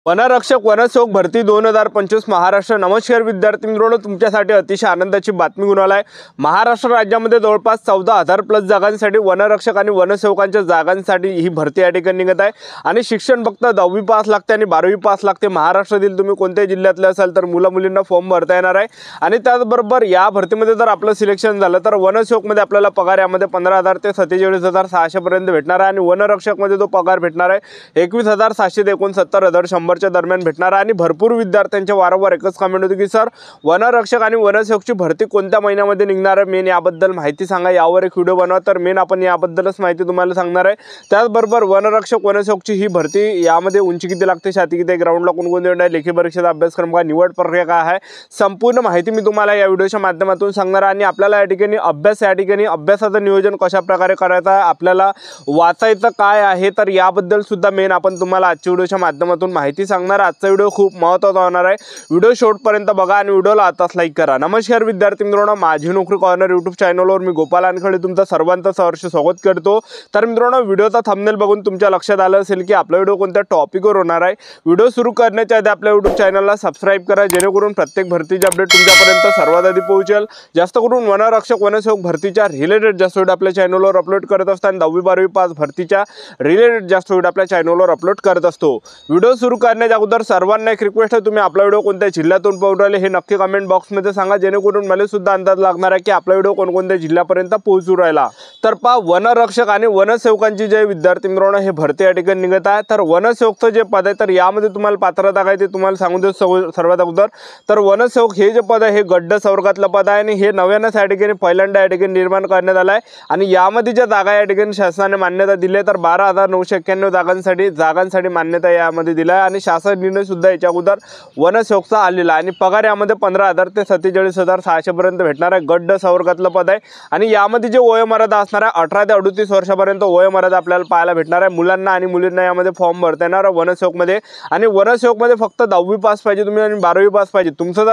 वनरक्षक वनसेवक भरती 2025 महाराष्ट्र। नमस्कार विद्यार्थी मित्रांनो, तुमच्यासाठी अतिशय आनंदाची बातमी घेऊन आलाय। महाराष्ट्र राज्यामध्ये जवळपास 14,000 प्लस जागांसाठी वनरक्षक आणि वनसेवकांच्या जागांसाठी ही भरती या ठिकाणी निघत आहे आणि शिक्षण फक्त 10वी पास लागते आणि 12वी पास लागते। महाराष्ट्रातील तुम्ही कोणत्याही जिल्ह्यातले असाल तर मुला-मुलींना फॉर्म भरता येणार आहे आणि त्याचबरोबर या भरतीमध्ये जर आपलं सिलेक्शन झालं तर वनसेवकमध्ये आपल्याला पगार यामध्ये 15,000 ते 47,600 पर्यंत भेटणार आहे आणि वनरक्षकमध्ये जो पगार भेटणार आहे 21,700 ते 69,100 दरम्यान भेटणार आहे। आणि भरपूर विद्यार्थ्यांच्या वारंवार एकच कमेंट होती की सर वनरक्षक आणि वनसेवकची भरती कोणत्या महिन्यामध्ये निघणार आहे, मेन याबद्दल माहिती सांगा, यावर एक व्हिडिओ बनवा। तर मेन आपण याबद्दलच माहिती तुम्हाला सांगणार आहे। त्याचबरोबर वनरक्षक वनसेवकची ही भरती यामध्ये उंची किती लागते, छाती किती, ग्राउंडला कोणकोणते आहे, लेखी परीक्षेचा अभ्यासक्रम काय, निवड प्रक्रिया काय आहे, संपूर्ण माहिती मी तुम्हाला या व्हिडिओच्या माध्यमातून सांगणार आहे। आणि आपल्याला या ठिकाणी अभ्यासाचं नियोजन कशा प्रकारे करायचं आहे, आपल्याला वाचायचं काय आहे, तर याबद्दल सुद्धा मेन आपण तुम्हाला आजच्या व्हिडिओच्या माध्यमातून माहिती सांगणार। आजचा व्हिडिओ खूप महत्त्वाचा होणार आहे, व्हिडिओ शेवटपर्यंत बघा आणि व्हिडिओला आताच लाईक करा। नमस्कार विद्यार्थी मित्रांनो, माझी नोकरी कॉर्नर यूट्यूब चॅनलवर मी गोपाल वानखेडे तुमचं सर्वांचं सहर्ष स्वागत करतो। तर मित्रांनो, व्हिडिओचा थंबनेल बघून तुमच्या लक्षात आलं असेल की आपला व्हिडिओ कोणत्या टॉपिकवर होणार आहे। व्हिडिओ सुरू करण्याच्या आधी आपल्या यूट्यूब चॅनलला सबस्क्राईब करा, जेणेकरून प्रत्येक भरतीचे अपडेट तुमच्यापर्यंत सर्वात आधी पोहोचेल। जास्त करून वनरक्षक वनसेवक भरतीच्या रिलेटेड जास्त व्हिडिओ आपल्या चॅनलवर अपलोड करत असताना 10वी-12वी पास भरतीच्या रिलेटेड जास्त व्हिडिओ आपल्या चॅनलवर अपलोड करत असतो। व्हिडिओ सुरू करण्याच्या अगोदर सर्वांना एक रिक्वेस्ट आहे, तुम्ही आपला व्हिडिओ कोणत्या जिल्ह्यातून पाहून राहिले हे नक्की कमेंट बॉक्समध्ये सांगा, जेणेकरून मला सुद्धा अंदाज लागणार आहे की आपला व्हिडिओ कोणकोणत्या जिल्ह्यापर्यंत पोहोचू राहिला। तर पहा, वनरक्षक आणि वनसेवकांची जे विद्यार्थी मित्रांनो हे भरती या ठिकाणी निघत आहे। तर वनसेवकचं जे पद आहे तर यामध्ये तुम्हाला पात्रता काय ते तुम्हाला सांगून देतो सर्वात अगोदर। तर वनसेवक हे जे पद आहे हे गड्ड संवर्गातलं पद आहे आणि हे नव्यानंच या ठिकाणी पहिल्यांदा या ठिकाणी निर्माण करण्यात आलं आहे आणि यामध्ये ज्या जागा या ठिकाणी शासनाने मान्यता दिली आहे तर 12,991 जागांसाठी मान्यता यामध्ये दिली आहे आणि शासन निर्णय सुद्धा याच्या अगोदर वनसेवकचा आलेला आणि पगार यामध्ये 15,000 ते 47,600 पर्यंत भेटणार आहे। गड्ड संवर्गातलं पद आहे आणि यामध्ये जे वयोमर्यादा असणार आहे 18 ते 38 वर्षापर्यंत वयोमर्यादा आपल्याला पाहायला भेटणार आहे। मुलांना आणि मुलींना यामध्ये फॉर्म भरता येणार वनसेवकमध्ये आणि वनसेवकमध्ये फक्त 10वी पास पाहिजे तुम्ही आणि 12वी पास पाहिजे। तुमचं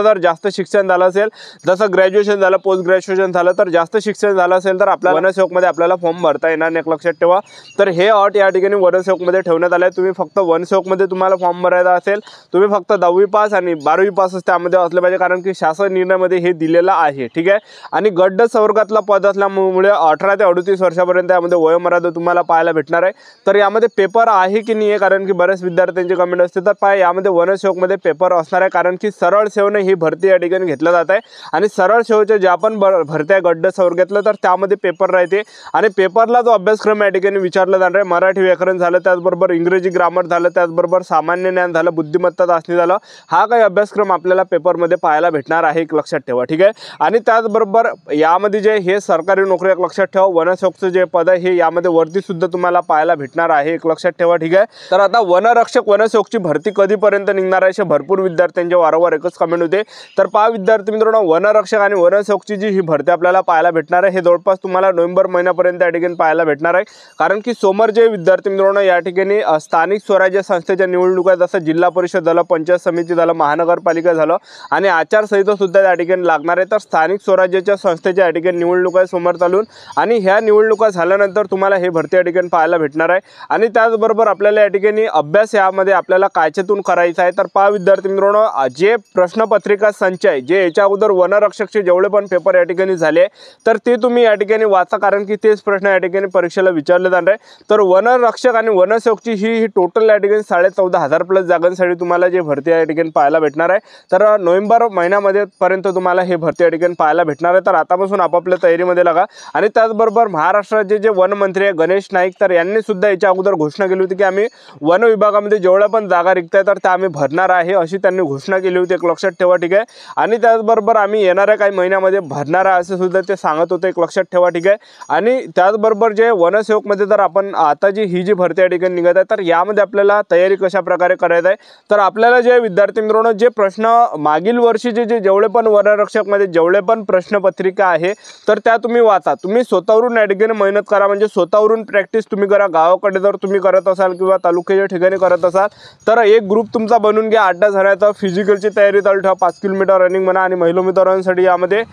जर जास्त शिक्षण झालं असेल, जसं ग्रॅज्युएशन झालं, पोस्ट ग्रॅज्युएशन झालं, तर जास्त शिक्षण झालं असेल तर आपल्याला वनसेवकमध्ये आपल्याला फॉर्म भरता येणार नाही, एक लक्षात ठेवा। तर हे अट या ठिकाणी वनसेवकमध्ये ठेवण्यात आले आहे। तुम्ही फक्त वनसेवकमध्ये तुम्हाला फॉर्म भरायचा असेल तुम्ही फक्त 10वी पास आणि 12वी पासच त्यामध्ये असले पाहिजे, कारण की शासन निर्णयामध्ये हे दिलेलं आहे, ठीक आहे। आणि गड्ड संवर्गातला पद असल्यामुळे 18 ते 38 वर्षापर्यंत यामध्ये वयोमर्यादा तुम्हाला पाहायला भेटणार आहे। तर यामध्ये पेपर आहे की नाही आहे, कारण की बऱ्याच विद्यार्थ्यांची कमेंट असते। तर पहा, यामध्ये वनसेवकमध्ये पेपर असणार आहे, कारण की सरळ सेवेने ही भरती या ठिकाणी घेतलं जात आहे आणि सरळ सेवेच्या ज्या पण भरती आहे गड्ड संवर्गातलं तर त्यामध्ये पेपर राहते आणि पेपरला जो अभ्यासक्रम या ठिकाणी विचारला जाणार आहे, मराठी व्याकरण झालं, त्याचबरोबर इंग्रजी ग्रामर झालं, त्याचबरोबर सामान्य ज्ञान झालं, बुद्धिमत्ता चाचणी झालं, हा काही अभ्यासक्रम आपल्याला पेपरमध्ये पाहायला भेटणार आहे, एक लक्षात ठेवा, ठीक आहे। आणि त्याचबरोबर यामध्ये जे हे सरकारी नोकरी एक लक्षात ठेवा, वनसेवकचं जे पद आहे हे यामध्ये वरती सुद्धा तुम्हाला पाहायला भेटणार आहे, एक लक्षात ठेवा, ठीक आहे। तर आता वनरक्षक वनसेवकची भरती कधीपर्यंत निघणार आहे असे भरपूर विद्यार्थ्यांच्या वारंवार एकच कमेंट होते। तर पहा विद्यार्थी मित्रांनो, वनरक्षक आणि वनसेवकची जी ही भरती आपल्याला पाहायला भेटणार आहे हे जवळपास तुम्हाला नोव्हेंबर महिन्यापर्यंत या ठिकाणी पाहायला भेटणार आहे, कारण की समोर जे विद्यार्थी मित्रांनो या ठिकाणी स्थानिक स्वराज्य संस्थेच्या निवडणुका, जसं जिल्हा परिषद झालं, पंचायत समिती झालं, महानगरपालिका झालं आणि आचारसंहिता सुद्धा या ठिकाणी लागणार आहे। तर स्थानिक स्वराज्याच्या संस्थेच्या या ठिकाणी निवडणुका समोर चालून आणि ह्या निवडणुका झाल्यानंतर तुम्हाला हे भरती या ठिकाणी पाहायला भेटणार आहे। आणि त्याचबरोबर आपल्याला या ठिकाणी अभ्यास यामध्ये आपल्याला कायच्यातून करायचा आहे। तर पहा विद्यार्थी मित्रांनो, जे प्रश्नपत्रिका संच आहे, जे याच्या अगोदर वनरक्षकचे जेवढे पण पेपर या ठिकाणी झाले तर ते तुम्ही या ठिकाणी वाचा, कारण की तेच प्रश्न या ठिकाणी परीक्षेला विचारले जाणार आहे। तर वनरक्षक आणि वनसेवकची ही टोटल या ठिकाणी 14,500 प्लस जागांसाठी तुम्हाला जे भरती या ठिकाणी पाहायला भेटणार आहे। तर नोव्हेंबर महिन्यामध्ये पर्यंत तुम्हाला हे भरती या ठिकाणी पाहायला भेटणार आहे। तर आतापासून आपापल्या तयारीमध्ये लागा। आणि त्याचबरोबर महाराष्ट्राचे जे वन मंत्री आहे गणेश नाईक, तर यांनी सुद्धा याच्या अगोदर घोषणा केली होती की आम्ही वन विभागामध्ये जेवढ्या पण जागा रिक्त आहे तर त्या आम्ही भरणार आहे, अशी त्यांनी घोषणा केली होती, एक लक्षात ठेवा, ठीक आहे। आणि त्याचबरोबर आम्ही येणाऱ्या काही महिन्यामध्ये भरणार आहे असे सुद्धा ते सांगत होते, एक लक्षात ठेवा, ठीक आहे। आणि त्याचबरोबर जे वनसेवकमध्ये जर आपण आता ही जी भरती या ठिकाणी निघत आहे तर यामध्ये आपल्याला तयारी कशा प्रकारे करायचं आहे, तर आपल्याला जे विद्यार्थी मित्रांनो जे प्रश्न मागील वर्षीचे जेवढे पण वनरक्षकमध्ये जेवढे पण प्रश्नपत्रिका आहे तर त्या तुम्ही वाचा, तुम्ही स्वतःवरून या ठिकाणी मेहनत करा, म्हणजे स्वतःवरून प्रॅक्टिस तुम्ही करा। गावाकडे जर तुम्ही करत असाल किंवा तालुक्याच्या ठिकाणी करत असाल तर एक ग्रुप तुमचा बनवून घ्या, 8-10 जणांचा फिजिकलची तयारी चालू ठेवा, 5 किलोमीटर रनिंग म्हणा आणि महिला मित्रांसाठी यामध्ये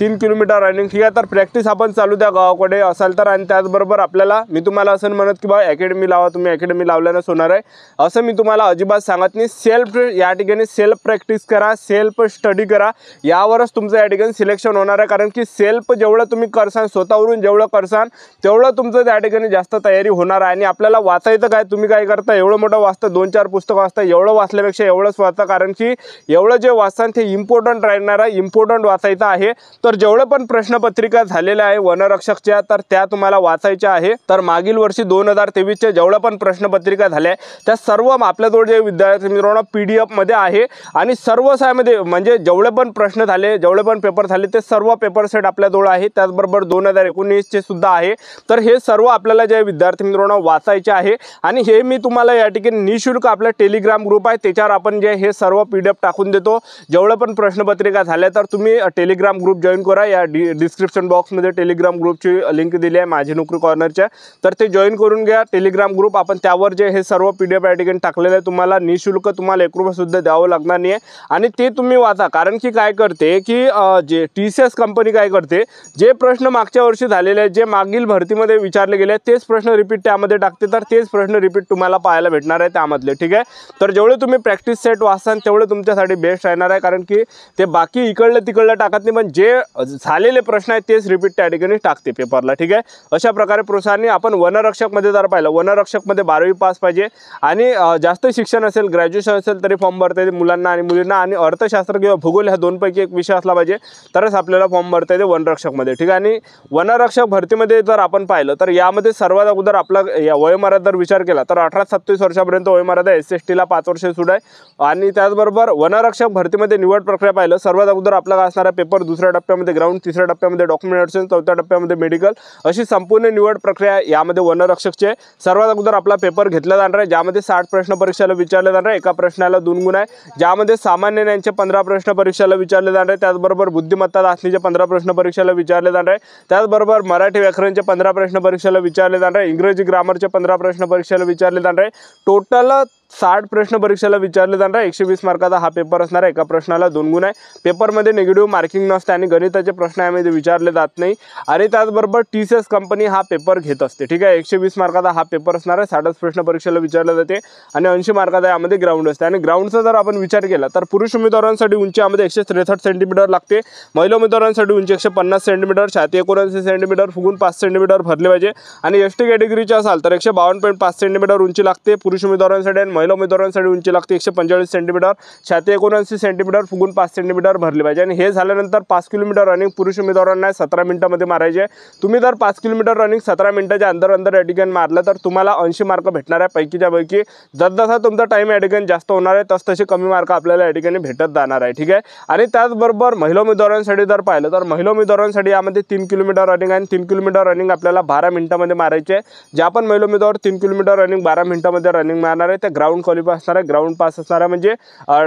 3 किलोमीटर रनिंग, ठीक आहे। तर प्रॅक्टिस आपण चालू द्या गावाकडे असाल तर। आणि त्याचबरोबर आपल्याला मी तुम्हाला असं म्हणत की बा अकॅडमी लावा, तुम्ही अकॅडमी लावल्यानंच होणार आहे, असं मी तुम्हाला अजिबात सांगत नाही। सेल्फ या ठिकाणी सेल्फ प्रॅक्टिस करा, सेल्फ स्टडी करा, यावरच तुमचं या ठिकाणी सिलेक्शन होणार आहे। कारण की सेल्फ जेवढं तुम्ही करसान, स्वतःवरून जेवढं करसान तेवढं तुमचं त्या ठिकाणी जास्त तयारी होणार आहे। आणि आपल्याला वाचायचं काय, तुम्ही काय करता, एवढं मोठं वाचता, 2-4 पुस्तकं वाचता, एवढं वाचल्यापेक्षा एवढंच वाचा। कारण की एवढं जे वाचसान ते इम्पॉर्टंट राहणार आहे, इम्पॉर्टंट वाचायचं आहे। तर जेवढं पण प्रश्नपत्रिका झालेल्या आहे वनरक्षकच्या, तर त्या तुम्हाला वाचायच्या आहे। तर मागील वर्षी 2023च्या जेवढं पण प्रश्नपत्रिका झाल्या त्या सर्व आपल्याजवळ जे विद्यार्थी मित्रांनो PDF मध्ये आहे। आणि सर्व सामध्ये म्हणजे जेवढे पण प्रश्न झाले, जेवढे पण पेपर झाले ते सर्व पेपर सेट आपल्याजवळ आहे। त्याचबरोबर 2019 चे सुद्धा आहे। तर हे सर्व आपल्याला जे विद्यार्थी मित्रांनो वाचायचे आहे। आणि हे मी तुम्हाला या ठिकाणी निशुल्क आपला टेलिग्राम ग्रुप आहे त्याच्यावर आपण जे हे सर्व PDF टाकून देतो। जेवढे पण प्रश्नपत्रिका झाल्या तर तुम्ही टेलिग्राम ग्रुप जॉईन करा। या डिस्क्रिप्शन बॉक्समध्ये टेलिग्राम ग्रुपची लिंक दिली आहे माझी नोकरी कॉर्नरच्या, तर ते जॉईन करून घ्या टेलिग्राम ग्रुप। आपण त्यावर जे हे सर्व PDF या ठिकाणी टाकलेले आहे, तुम्हाला निशुल्क, तुम्हाला 1 रुपया सुद्धा द्यावं लागणार नाही आणि ते तुम्ही वाचा। कारण की काय करते की जे TCS कंपनी काय करते, जे प्रश्न मागच्या वर्षी झालेले आहेत, जे मागील भरतीमध्ये विचारले गेले तेच प्रश्न रिपीट त्यामध्ये टाकते। तर तेच प्रश्न रिपीट तुम्हाला पाहायला भेटणार आहे त्यामधले, ठीक आहे। तर जेवढे तुम्ही प्रॅक्टिस सेट वाचसान तेवढे तुमच्यासाठी बेस्ट राहणार आहे। कारण की ते बाकी इकडलं तिकडलं टाकत नाही, पण जे झालेले प्रश्न आहेत तेच रिपीट त्या ठिकाणी टाकते पेपरला, ठीक आहे। अशा प्रकारे प्रोत्साहन आपण वनरक्षकमध्ये जर पाहिलं, वनरक्षकमध्ये 12वी पास पाहिजे आणि जास्त शिक्षण असेल, ग्रॅज्युएशन असेल तरी फॉर्म भरता येते मुलांना आणि मुलींना। आणि अर्थशास्त्र किंवा भूगोल ह्या दोनपैकी एक विषय असला पाहिजे तरच आपल्याला फॉर्म भरता येते वनरक्षकमध्ये, ठीक आहे। आणि वनरक्षक भरतीमध्ये जर आपण पाहिलं तर यामध्ये सर्वात अगोदर आपला या वयोमर्यादा जर विचार केला तर 18 ते 27 वर्षापर्यंत वयोमर्यादा, SC/ST ला 5 वर्ष सूट आहे। आणि त्याचबरोबर वनरक्षक भरतीमध्ये निवड प्रक्रिया पाहिलं, सर्वात अगोदर आपला असणारा पेपर, दुसऱ्या टप्प्यामध्ये ग्राउंड, तिसऱ्या टप्प्यामध्ये डॉक्युमेंटेशन, चौथ्या टप्प्यामध्ये मेडिकल, अशी संपूर्ण निवड प्रक्रिया यामध्ये वनरक्षकचे सर्वात अगोदर आपला पेपर घेतला जाणार आहे। ज्यामध्ये 60 प्रश्न परीक्षेला विचारले जाणार आहे, एका प्रश्नाला 2 गुण आहे। ज्यामध्ये सामान्य ज्ञानचे 15 प्रश्न परीक्षेला विचारले जाणार आहे, त्याचबरोबर बुद्धिमत्ता चाचणीचे 15 प्रश्न परीक्षेला विचारले जाणार आहे, त्याचबरोबर मराठी व्याकरणचे 15 प्रश्न परीक्षेला विचारले जाणार आहे, इंग्रजी ग्रामरचे 15 प्रश्न परीक्षेला विचारले जाणार आहे। टोटल 60 प्रश्न परीक्षेला विचारले जाणार आहे। 120 मार्काचा हा पेपर असणार आहे, एका प्रश्नाला 2 गुण आहे। पेपरमध्ये निगेटिव्ह मार्किंग नसते आणि गणिताचे प्रश्न यामध्ये विचारले जात नाही। आणि त्याचबरोबर TCS कंपनी हा पेपर घेत असते, ठीक आहे। 120 मार्काचा हा पेपर असणार आहे, 60 प्रश्न परीक्षेला विचारले जाते आणि 80 मार्काचा यामध्ये ग्राउंड असते। आणि ग्राउंडचा जर आपण विचार केला तर पुरुष उमेदवारांसाठी उंची यामध्ये 163 सेंटीमीटर लागते, महिला उमेदवारांसाठी उंची 150 सेंटीमीटर, छाती 79 सेंटीमीटर, फुगून 5 सेंटीमीटर भरले पाहिजे। आणि ST कॅटेगरीचे असाल तर 152.5 सेंटीमीटर उंची लागते पुरुष उमेदवारांसाठी, आणि महिला उमेदवारांसाठी उंची लागते 145 सेंटीमीटर, छाती 79 सेंटीमीटर, फुगून 5 सेंटीमीटर भरले पाहिजे। आणि हे झाल्यानंतर 5 किलोमीटर रनिंग पुरुष उमेदवारांना 17 मिनिटांमध्ये मारायचे। तुम्ही जर 5 किलोमीटर रनिंग 17 मिनिटाच्या अंदर या ठिकाणी मारलं तर तुम्हाला 80 मार्क भेटणार आहे पैकीच्या पैकी। जसजसा तुमचा टाइम या ठिकाणी जास्त होणार आहे तसे कमी मार्क आपल्याला या ठिकाणी भेटत जाणार आहे, ठीक आहे। आणि त्याचबरोबर महिला उमेदवारांसाठी जर पाहिलं तर महिला उमेदवारांसाठी यामध्ये 3 किलोमीटर रनिंग आणि 3 किलोमीटर रनिंग आपल्याला 12 मिनिटांमध्ये मारायचे। ज्या पण महिला उमेदवार 3 किलोमीटर रनिंग 12 मिनिटांमध्ये रनिंग मारणार आहे त्या ग्राउंड क्वालिफाय असणार आहे, ग्राउंड पास असणार आहे। म्हणजे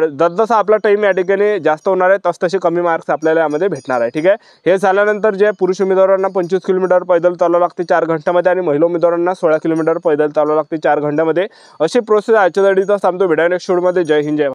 जसजसा आपला टाइम या ठिकाणी जास्त होणार आहे तसे कमी मार्क्स आपल्याला यामध्ये भेटणार आहे, ठीक आहे। हे झाल्यानंतर जे पुरुष उमेदवारांना 25 किलोमीटर पैदल चालवावं लागते 4 घंट्यामध्ये आणि महिला उमेदवारांना 16 किलोमीटर पैदल चालवावं लागते 4 घंट्यामध्ये। अशी प्रोसेस आजच्या घडीचा सांगतो। व्हिडिओ नेक्स्ट व्हिडिओमध्ये। जय हिंद, जय